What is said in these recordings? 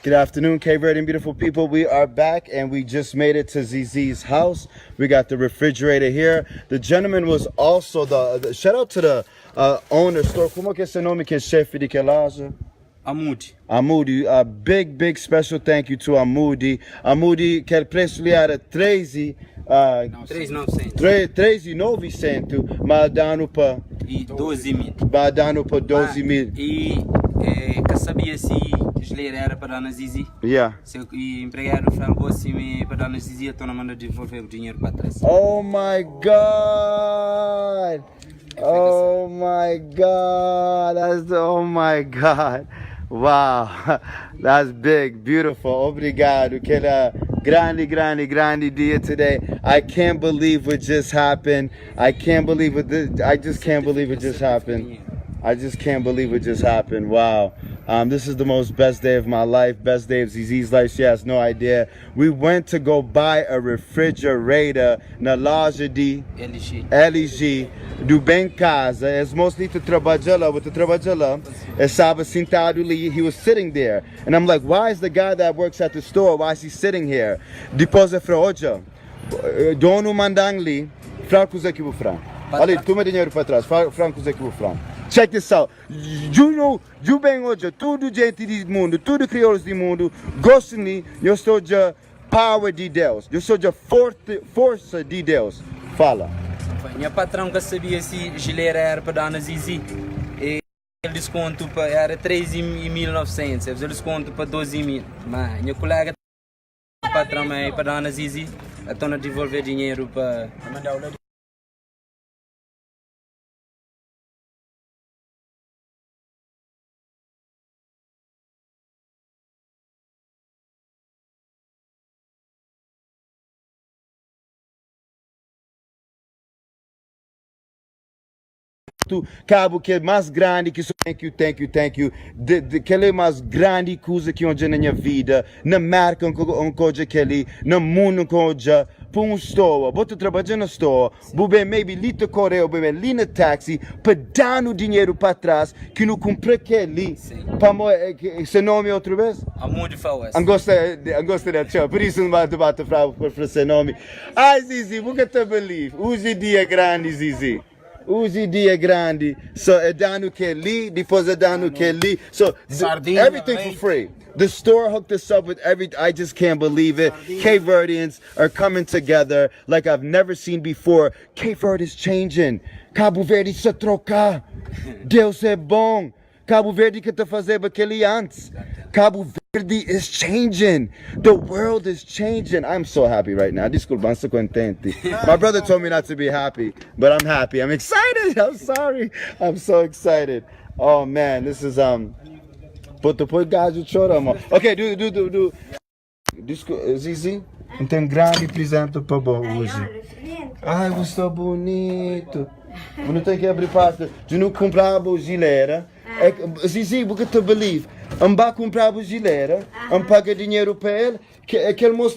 Good afternoon, Cape Verde and beautiful people. We are back and we just made it to ZZ's house. We got the refrigerator here. The gentleman was also the shout out to the owner store. Como que é seu nome que é chefe de que loja? Moody. Moody. A big special thank you to Moody. Moody, que preço lhe era 13 13,900, mas dando para E 12 mil. Mas dando para 12 mil. E que sabia se geleira era para dar na ZiZi? Yeah. Se o empregado falou assim para dar na ZiZi, eu estou na mão de devolver o dinheiro para trás. Oh my God! Oh my God! Oh my God! Wow, that's big, beautiful. Obrigado. Que grande dia today. I can't believe what just happened. I can't believe it. I just can't believe it just happened. I just can't believe it just happened. Wow. This is the most best day of my life, best day of ZZ's life. She has no idea. We went to go buy a refrigerator na loja de LG do Bem Casa. It's mostly to trabalhar lá, but to trabalhar lá, estava sentado ali. He was sitting there. And I'm like, why is the guy that works at the store, why is he sitting here? Depois eu falei, olha, dono mandang-lhe, franco aqui o franco. Ali, toma dinheiro para trás, franco aqui o franco. Check this out. You bem hoje, tudo gente do mundo, tudo crioulos do mundo, gostam de, eu sou de power de Deus, eu sou de força de Deus. Fala. Minha patrão que sabia se geleira era para dar na ZiZi, e ele desconto era 13.900, ele desconto para 12 mil. Mas minha colega patrão é para dar na ZiZi, então devolver dinheiro para mandar o Cabo que é mais grande que thank you. Que é mais grande coisa que eu já na minha vida, na marca onde que ele, na mundo onde por um store, boto trabalhando na store, bube maybe lito correio, bube ali na táxi, para dar o dinheiro para trás que não comprei aquele, para seu nome outra vez? Moody Fawaz. Angosta da tchau, por isso não bate para seu nome. Ai ZiZi, nunca te believe, hoje dia grande ZiZi. Uzi dia grande, so é dando que ali, depois é dando que ali, so everything for free. The store hooked us up with I just can't believe it. Cape Verdeans are coming together like I've never seen before. Cape Verde is changing. Cabo Verde se trocar. Deus é bom. Cabo Verde que tá fazendo aquele antes. Cabo Verde is changing. The world is changing. I'm so happy right now. Desculpa, I'm so contente. My brother told me not to be happy, but I'm happy. I'm excited. I'm sorry. I'm so excited. Oh man, this is Puto, põe gajo chora, amor. Okay, do. ZiZi, tem grande presente para hoje. Ai, você é bonito. Eu não tenho que abrir pasta. De não comprar a geleira. ZiZi, porque te believe. Vai comprar a geleira, paga dinheiro para ele, que aquele moço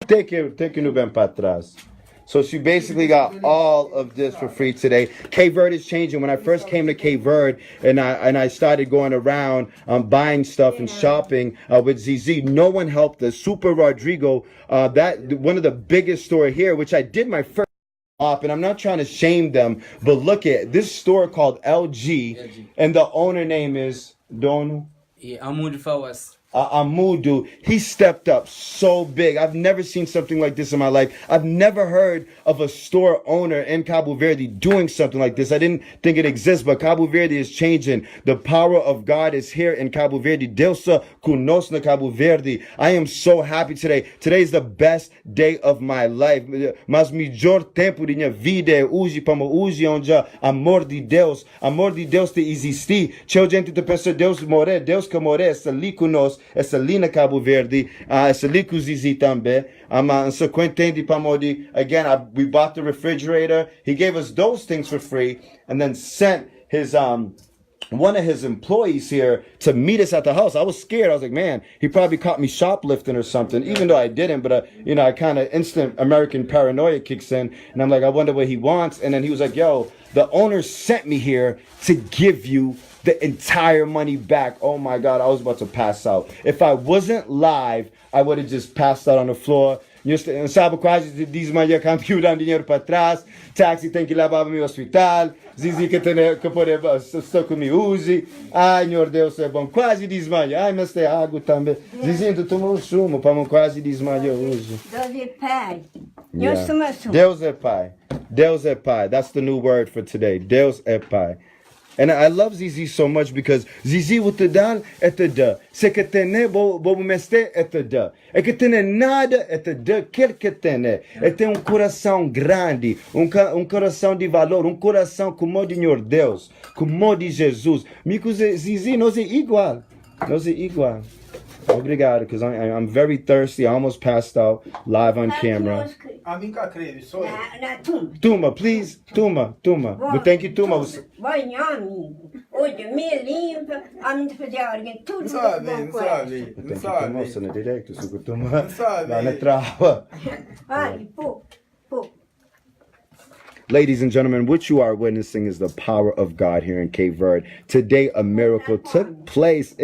Take you bem para trás. So she basically got all of this for free today. Cape Verde is changing. When I first came to Cape Verde and I started going around buying stuff and shopping with ZiZi, no one helped us. Super Rodrigo, that one of the biggest store here, which I did my first up, and I'm not trying to shame them, but look at this store called LG. And the owner name is Donu. Yeah, Amudu Fawas. Amudu, he stepped up so big. I've never seen something like this in my life. I've never heard of a store owner in Cabo Verde doing something like this. I didn't think it exists, but Cabo Verde is changing. The power of God is here in Cabo Verde. Deus conosco na Cabo Verde. I am so happy today. Today is the best day of my life. Mas melhor tempo de minha vida é hoje, para hoje onde amor de Deus te existir. Tchau, gente, te pensa Deus morrer, Deus que morrer, essa ali conosco. Essa ali na Cabo Verde, essa ali com o ZiZi também. So entende para modi. Again, we bought the refrigerator. He gave us those things for free, and then sent his one of his employees here to meet us at the house. I was scared. I was like, man, he probably caught me shoplifting or something, even though I didn't. But I kind of instant American paranoia kicks in, and I'm like, I wonder what he wants. And then he was like, yo, the owner sent me here to give you the entire money back. Oh my God, I was about to pass out. If I wasn't live, I would have just passed out on the floor. Sabe quase diz Maria quando que dá dinheiro para trás, táxi tem que levar para o hospital, ZiZi que pode estar com me use. Ai, meu Deus, é bom, quase desmaia. Ai, mas tem água também. ZiZi, tu tomou sumo para quase desmaia hoje. Deus é pai. Yeah. Deus é pai. Deus é pai. That's the new word for today. Deus é pai. And I love ZiZi so much because ZiZi o te dá é te dá. Se que tem bo meste é te dá. É que tem nada é te dá quer que tem. É tem coração grande, coração de valor, coração como de Senhor Deus, como de Jesus. Mico ZiZi não é igual. Não é igual. Obrigado, because I'm very thirsty. I almost passed out live on camera. Tuma, please. Tuma. But thank you, Tuma. Banho, amigo. Hoje me limpa, a mim fazer alguém tudo. Não sabe. Moça, na direito, se eu Tuma. Lá na trava. Vai, pô. Ladies and gentlemen, what you are witnessing is the power of God here in Cape Verde. Today, a miracle took place.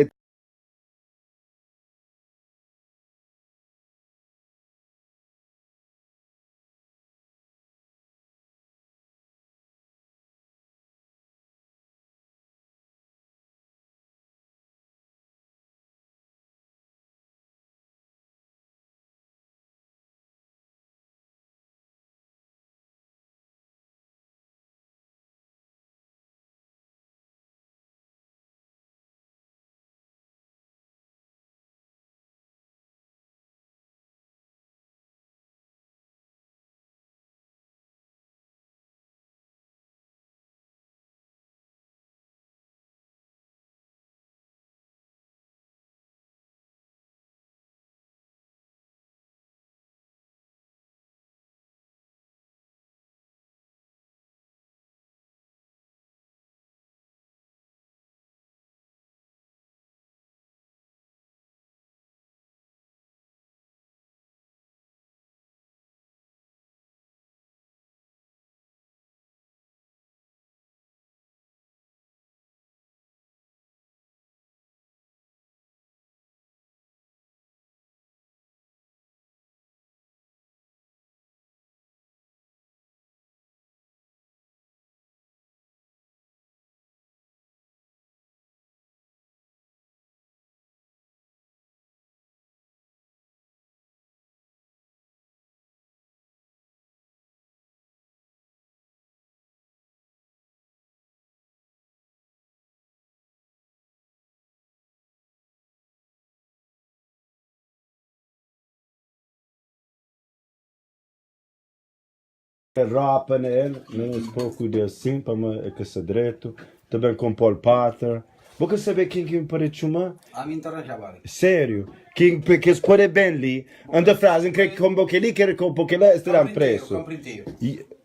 Rapa nele, menos pouco de assim, para me aquecer direito. Também com Paul Pater. Vou querer saber quem me pode chamar? A mim arranjava. Sério? Quem se pode bem ali? Anda frase, que como que ali, quer como que lá estará preso.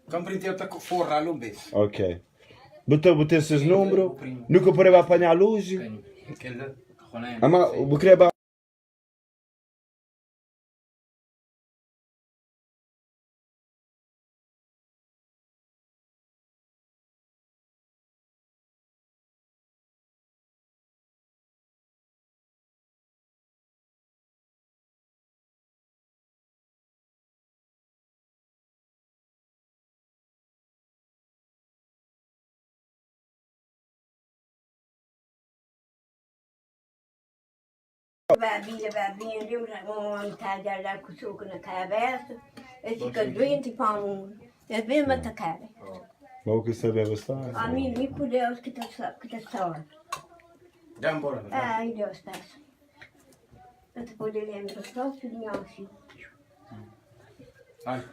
Compreendeu, está fora ali vez. Ok. Botou esses números, nunca pode apanhar a luz. Ama, vou querer Babinha, deu uma metade lá com suco na cabeça. Ele fica doente para o mundo. É bem mata cara. Mas o que você bebe está? A mim, me com Deus que está salvo. Já embora. Ai, Deus, peço. Eu te poder lembrar só o filhinho assim. Ai.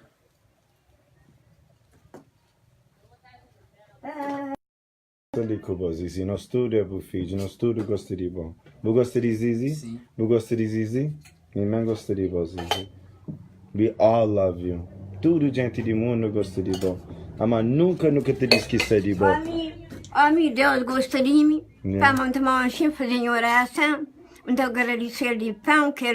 Ali com o Zizi, no studio é o filho, no studio gosta de bom. Você gosta de Zizi? Sim. Você gosta de Zizi? Ninguém gosta de bom, Zizi. We all love you. Tudo gente do mundo gosta de bom. Mas nunca te disse que é de bom. A mim, Deus gosta de mim. Yeah. Para muito mais fazer oração. Então, agradecer de pão, que